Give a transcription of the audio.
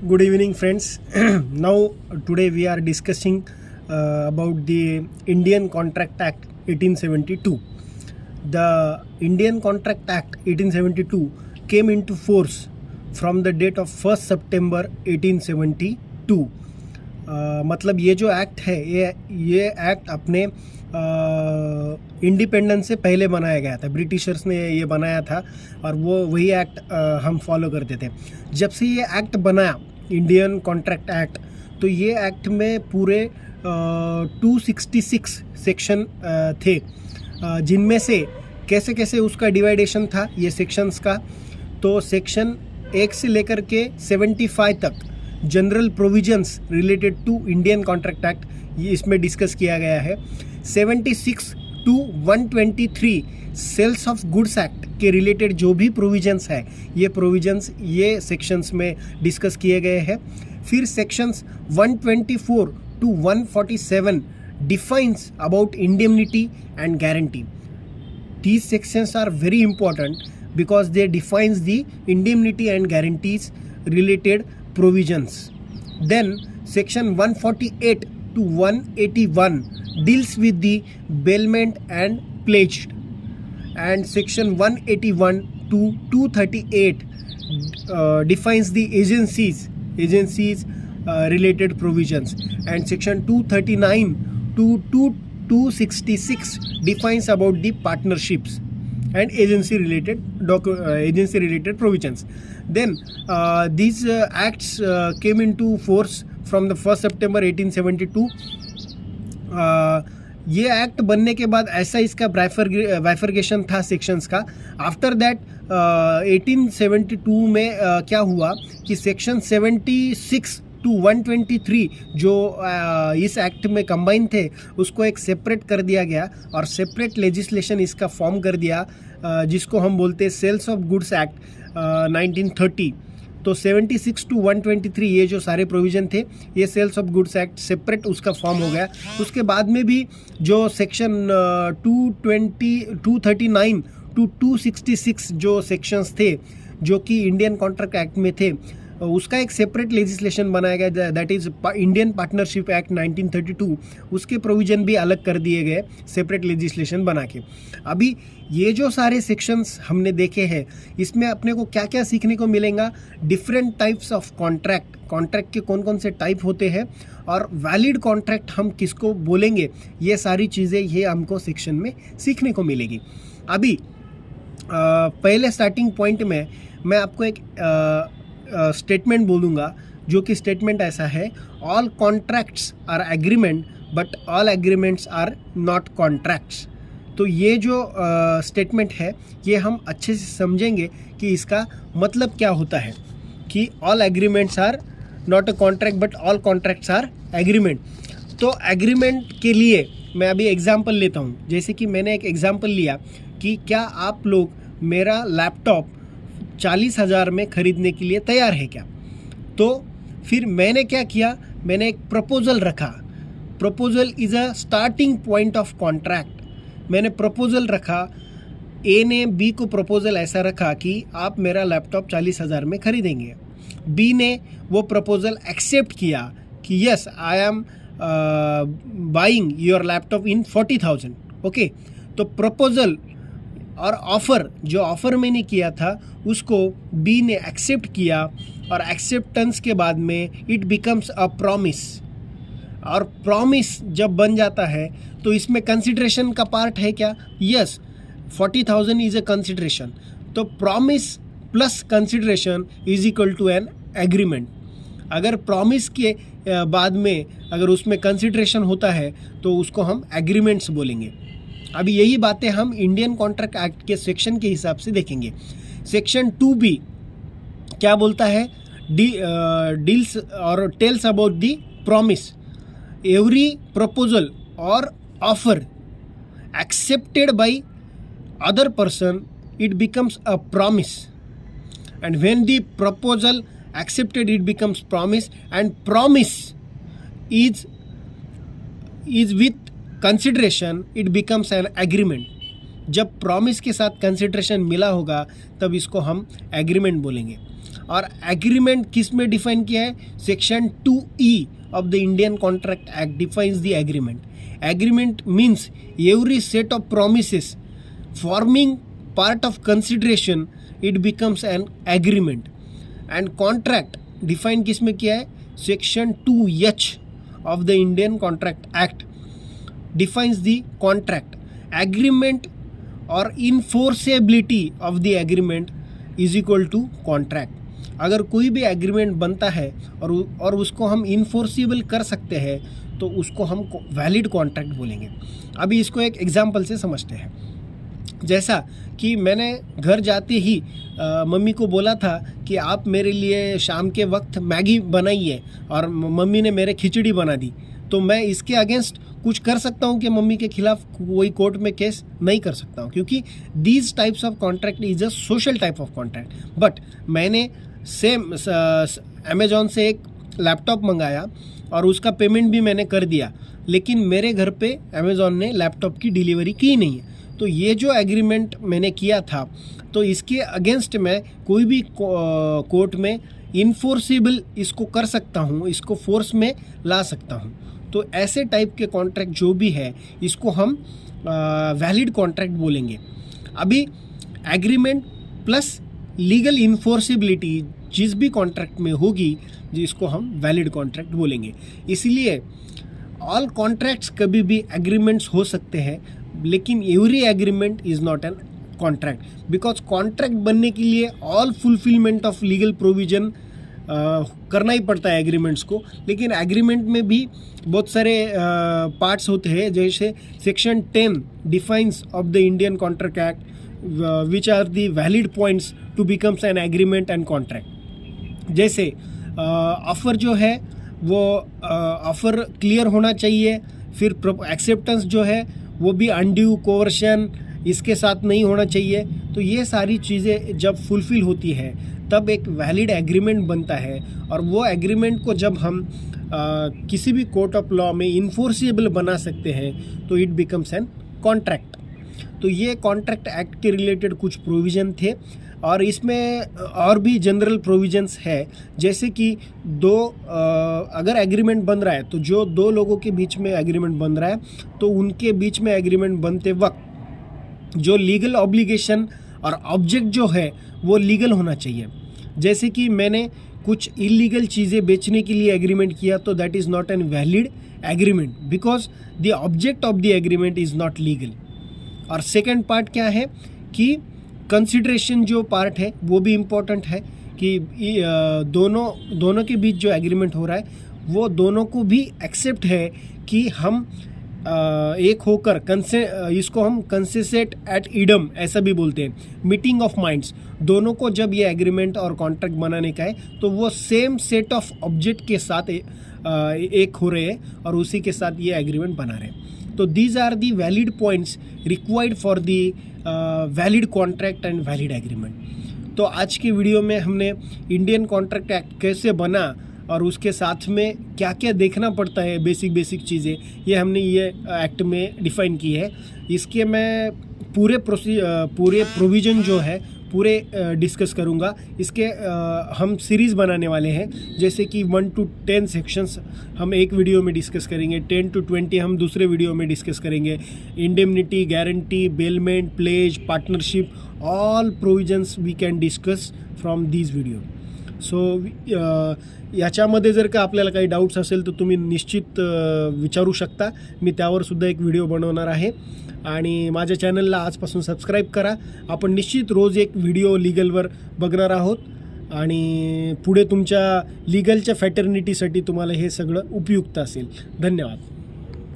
Good evening, friends. Now, today we are discussing about the Indian Contract Act 1872. The Indian Contract Act 1872 came into force from the date of 1st September 1872. मतलब ये जो act है ये act अपने independence से पहले बनाया गया था। ब्रिटिशर्स ने ये बनाया था और वो वही एक्ट हम फॉलो करते थे। जब से ये एक्ट बना इंडियन कॉन्ट्रैक्ट एक्ट, तो ये एक्ट में पूरे 266 सेक्शन थे, जिनमें से कैसे कैसे उसका डिवाइडेशन था ये सेक्शंस का। तो सेक्शन 1 से लेकर के 75 तक general provisions related to Indian contract act ये इसमें डिस्कस किया गया है। 76 to 123 sales of goods act के रिलेटेड जो भी प्रोविजंस है ये प्रोविजंस ये सेक्शंस में डिस्कस किए गए हैं। फिर sections 124 to 147 defines about indemnity and guarantee. These sections are very important because they defines the indemnity and guarantees related provisions. Then section 148 to 181 deals with the bailment and pledge, and section 181 to 238 defines the agencies related provisions, and section 239 to 266 defines about the partnerships and agency related provisions. Then these acts came into force from the 1st September 1872. ये act बनने के बाद ऐसा इसका bifurcation था sections का। After that 1872 में क्या हुआ कि सेक्शन 76 टू 123 जो इस एक्ट में कंबाइन थे उसको एक सेपरेट कर दिया गया और सेपरेट लेजिस्लेशन इसका फॉर्म कर दिया, जिसको हम बोलते हैं सेल्स ऑफ गुड्स एक्ट 1930। तो 76 टू 123 ये जो सारे प्रोविज़न थे ये sales of goods act separate उसका फॉर्म हो गया। उसके बाद में भी जो सेक्शन 239 टू 266 जो सेक्शंस थे जो कि इंडियन कॉन्ट्रैक्ट एक्ट में थे उसका एक सेपरेट लेजिस्लेशन बनाया गया, that is Indian partnership act 1932। उसके प्रोविज़न भी अलग कर दिए गए केसेपरेट लेजिस्लेशन बना के। अभी ये जो सारे सेक्शंस हमने देखे हैं इसमें अपने को क्या क्या सीखने को मिलेगा, डिफरेंट टाइप्स ऑफ कॉन्ट्रैक्ट के कौन कौन से टाइप होते हैं और वैलिड कॉन्ट्रैक्ट हम किसको बोलेंगे, ये सारी चीज़ें ये हमको सेक्शन में सीखने को मिलेगी। अभी पहले स्टार्टिंग पॉइंट में मैं आपको एक स्टेटमेंट बोलूँगा, जो कि स्टेटमेंट ऐसा है, all contracts are agreement but all agreements are not contracts. तो ये जो स्टेटमेंट है ये हम अच्छे से समझेंगे कि इसका मतलब क्या होता है कि all agreements are not a contract but all contracts are agreement. तो एग्रीमेंट के लिए मैं अभी एग्जांपल लेता हूँ। जैसे कि मैंने एक एग्जांपल लिया कि क्या आप लोग मेरा लैपटॉप 40,000 में ख़रीदने के लिए तैयार है क्या। तो फिर मैंने क्या किया, मैंने एक प्रपोज़ल रखा। Proposal is a starting point of contract. मैंने प्रपोज़ल रखा, ए ने बी को प्रपोज़ल ऐसा रखा कि आप मेरा लैपटॉप 40,000 में ख़रीदेंगे। बी ने वो प्रपोज़ल एक्सेप्ट किया कि yes I am buying your laptop in 40,000। Okay, तो प्रपोज़ल और ऑफ़र, जो ऑफ़र मैंने किया था उसको बी ने एक्सेप्ट किया और एक्सेप्टेंस के बाद में इट बिकम्स अ प्रॉमिस। और प्रॉमिस जब बन जाता है तो इसमें कंसिडरेशन का पार्ट है क्या, यस 40,000 इज़ अ कंसिडरेशन। तो promise plus consideration is equal to an agreement. अगर प्रॉमिस के बाद में अगर उसमें कंसिडरेशन होता है तो उसको हम एग्रीमेंट्स बोलेंगे। अभी यही बातें हम इंडियन कॉन्ट्रैक्ट एक्ट के सेक्शन के हिसाब से देखेंगे। सेक्शन 2B क्या बोलता है, डील्स और tells about the promise. Every proposal और offer accepted by other person it becomes a promise, and when the proposal accepted it becomes promise, and promise is with consideration it becomes an agreement. जब promise के साथ consideration मिला होगा तब इसको हम agreement बोलेंगे। और एग्रीमेंट किस में डिफाइन किया है? Section 2E of the Indian contract act defines the agreement. Agreement means every set of promises forming part of consideration it becomes an agreement. And contract define किस में किया है? Section 2H of the Indian Contract Act defines the contract. Agreement or enforceability of the agreement is equal to contract. अगर कोई भी agreement बनता है और उसको हम इन्फोर्सिबल कर सकते हैं तो उसको हम वैलिड कॉन्ट्रैक्ट बोलेंगे. अभी इसको एक एग्जांपल से समझते हैं. जैसा कि मैंने घर जाते ही मम्मी को बोला था कि आप मेरे लिए शाम के वक्त मैगी बनाइए और मम्मी ने मेरे खिचड़ी बना दी, तो मैं इसके अगेंस्ट कुछ कर सकता हूँ कि मम्मी के खिलाफ कोई कोर्ट में केस नहीं कर सकता हूँ, क्योंकि these types of contract is a social type of contract. But मैंने सेम अमेजोन से एक लैपटॉप मंगाया और उसका पेमेंट भी मैंने कर दिया, लेकिन मेरे घर पे अमेजोन ने लैपटॉप की डिलीवरी की नहीं है. तो ये जो एग्रीमेंट मैंने किया था, तो इसके अगेंस्ट मैं कोई भी कोर्ट में इन्फोर्सिबल इसको कर सकता हूँ, इसको फोर्स में ला सकता हूँ. तो ऐसे टाइप के कॉन्ट्रैक्ट जो भी है इसको हम वैलिड कॉन्ट्रैक्ट बोलेंगे. अभी एग्रीमेंट प्लस लीगल इन्फोर्सिबिलिटी जिस भी कॉन्ट्रैक्ट में होगी जिसको हम वैलिड कॉन्ट्रैक्ट बोलेंगे. इसलिए ऑल कॉन्ट्रैक्ट्स कभी भी एग्रीमेंट्स हो सकते हैं, लेकिन every agreement is not an contract, because contract बनने के लिए all fulfilment of legal provision करना ही पड़ता है एग्रीमेंट्स को. लेकिन एग्रीमेंट में भी बहुत सारे पार्ट्स होते हैं, जैसे section 10 defines of the Indian contract act which are the valid points to becomes an agreement and contract. जैसे ऑफर जो है वो ऑफर क्लियर होना चाहिए, फिर एक्सेप्टेंस जो है वो भी अनड्यू कोवर्शन इसके साथ नहीं होना चाहिए. तो ये सारी चीज़ें जब फुलफ़िल होती है तब एक वैलिड एग्रीमेंट बनता है, और वो एग्रीमेंट को जब हम किसी भी कोर्ट ऑफ लॉ में इन्फोर्सिबल बना सकते हैं तो इट बिकम्स एन कॉन्ट्रैक्ट. तो ये कॉन्ट्रैक्ट एक्ट के रिलेटेड कुछ प्रोविज़न थे, और इसमें और भी जनरल प्रोविजंस है. जैसे कि अगर एग्रीमेंट बन रहा है तो जो दो लोगों के बीच में एग्रीमेंट बन रहा है तो उनके बीच में एग्रीमेंट बनते वक्त जो लीगल ऑब्लिगेशन और ऑब्जेक्ट जो है वो लीगल होना चाहिए. जैसे कि मैंने कुछ इलीगल चीज़ें बेचने के लिए एग्रीमेंट किया तो that is not an valid agreement, because the object of the agreement is not legal. और सेकेंड पार्ट क्या है कि कंसिडरेशन जो पार्ट है वो भी इम्पोर्टेंट है कि दोनों के बीच जो एग्रीमेंट हो रहा है वो दोनों को भी एक्सेप्ट है कि हम एक होकर इसको हम कंसेसेट एट इडम ऐसा भी बोलते हैं, मीटिंग ऑफ माइंड्स. दोनों को जब ये एग्रीमेंट और कॉन्ट्रैक्ट बनाने का है तो वो सेम सेट ऑफ ऑब्जेक्ट के साथ एक हो रहे हैं और उसी के साथ ये एग्रीमेंट बना रहे हैं. तो these are the valid points required for the valid contract and valid agreement. तो आज के वीडियो में हमने इंडियन कॉन्ट्रैक्ट एक्ट कैसे बना और उसके साथ में क्या क्या देखना पड़ता है, बेसिक चीज़ें, ये हमने ये एक्ट में डिफ़ाइन की है. इसके मैं पूरे प्रोविज़न जो है पूरे डिस्कस करूँगा. इसके हम सीरीज़ बनाने वाले हैं, जैसे कि 1 to 10 सेक्शंस हम एक वीडियो में डिस्कस करेंगे, 10 to 20 हम दूसरे वीडियो में डिस्कस करेंगे. Indemnity, guarantee, bailment, pledge, partnership, all provisions we can discuss from these video. So याच्यामध्ये जर का आपल्याला काही डाऊट्स असेल तर तुम्ही निश्चित विचारू शकता. मी त्यावर सुद्धा एक व्हिडिओ बनवणार आहे. आणि माझ्या चॅनलला आजपासून सबस्क्राईब करा. आपण निश्चित रोज एक व्हिडिओ लीगलवर बघणार आहोत आणि पुढे तुमच्या लीगलच्या फॅटर्निटीसाठी तुम्हाला हे सगळं उपयुक्त असेल. धन्यवाद.